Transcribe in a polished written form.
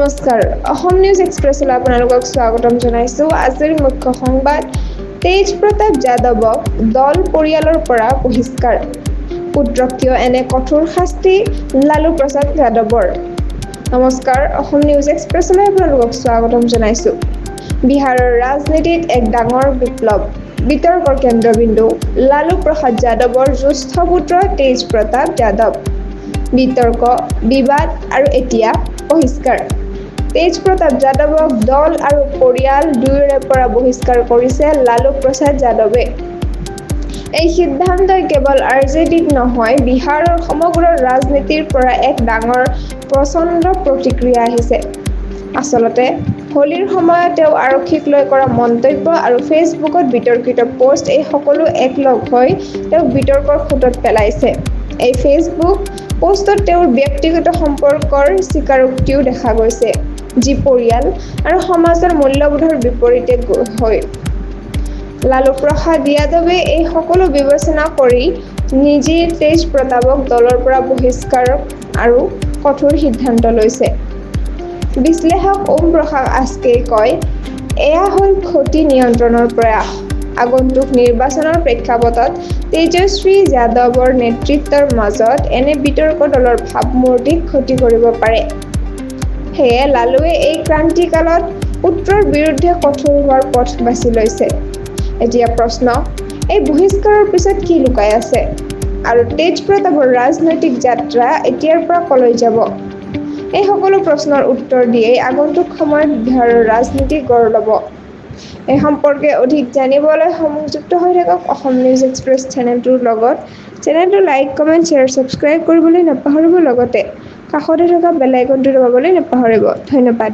নমস্কাৰ অসম নিউজ এক্সপ্ৰেছলৈ আপোনালোকক স্বাগতম জনাইছোঁ। আজিৰ মুখ্য সংবাদ তেজ প্ৰতাপ যাদৱক দল পৰিয়ালৰ পৰা বহিষ্কাৰ। পুত্ৰক কিয় এনে কঠোৰ শাস্তি লালু প্ৰসাদ যাদৱৰ। নমস্কাৰ অসম নিউজ এক্সপ্ৰেছলৈ আপোনালোকক স্বাগতম জনাইছোঁ। বিহাৰৰ ৰাজনীতিত এক ডাঙৰ বিপ্লৱ, বিতৰ্কৰ কেন্দ্ৰবিন্দু লালু প্ৰসাদ যাদৱৰ জ্যেষ্ঠ পুত্ৰ তেজ প্ৰতাপ যাদৱ। বিতৰ্ক, বিবাদ আৰু এতিয়া বহিষ্কাৰ। তেজ প্ৰতাপ যাদৱক দল আৰু পৰিয়াল দুয়োৰে পৰা বহিষ্কাৰ কৰিছে লালু প্ৰসাদ যাদৱে। এই সিদ্ধান্তই কেৱল আৰজেডিত নহয়, বিহাৰৰ সমগ্ৰ ৰাজনীতিৰ পৰা এক ডাঙৰ প্ৰচণ্ড প্ৰতিক্ৰিয়া আহিছে। আচলতে হোলীৰ সময়ত তেওঁ আৰক্ষীক লৈ কৰা মন্তব্য আৰু ফেচবুকত বিতৰ্কিত পোষ্ট এই সকলো একলগ হৈ তেওঁক বিতৰ্কৰ খুঁটত পেলাইছে। এই ফেচবুক পোষ্টত তেওঁৰ ব্যক্তিগত সম্পৰ্কৰ স্বীকাৰোক্তিও দেখা গৈছে, যি পৰিয়াল আৰু সমাজৰ মূল্যবোধৰ বিপৰীতে হয়। লালু প্ৰসাদ যাদৱে এই সকলো বিবেচনা কৰি নিজেই তেজ প্ৰতাপক দলৰ পৰা বহিষ্কাৰ আৰু কঠোৰ সিদ্ধান্ত লৈছে। বিশ্লেষক ওম প্ৰকাশ আস্কেই কয়, এয়া হ'ল ক্ষতি নিয়ন্ত্ৰণৰ প্ৰয়াস। আগন্তুক নিৰ্বাচনৰ প্ৰেক্ষাপটত তেজস্বী যাদৱৰ নেতৃত্বৰ মাজত এনে বিতৰ্ক দলৰ ভাৱমূৰ্তিক ক্ষতি কৰিব পাৰে। সেয়ে লালুৱে এই ক্ৰান্তিকালত পুত্ৰৰ বিৰুদ্ধে কঠোৰ হোৱাৰ পথ বাছি লৈছে। এতিয়া প্ৰশ্ন, এই বহিষ্কাৰৰ পিছত কি লুকাই আছে আৰু তেজ প্ৰতাপৰ ৰাজনৈতিক যাত্ৰা এতিয়াৰ পৰা কলৈ যাব? এই সকলো প্ৰশ্নৰ উত্তৰ দিয়েই আগন্তুক সময়ত বিহাৰৰ ৰাজনীতি গঢ় ল'ব। এই সম্পৰ্কে অধিক জানিবলৈ সংযুক্ত হৈ থাকক অসম নিউজ এক্সপ্ৰেছ চেনেলটোৰ লগত। চেনেলটো লাইক, কমেণ্ট, শ্বেয়াৰ, ছাবস্ক্ৰাইব কৰিবলৈ নাপাহৰিব। লগতে কাষতে থকা বেল আইকনটো দবাবলৈ নাপাহৰিব। ধন্যবাদ।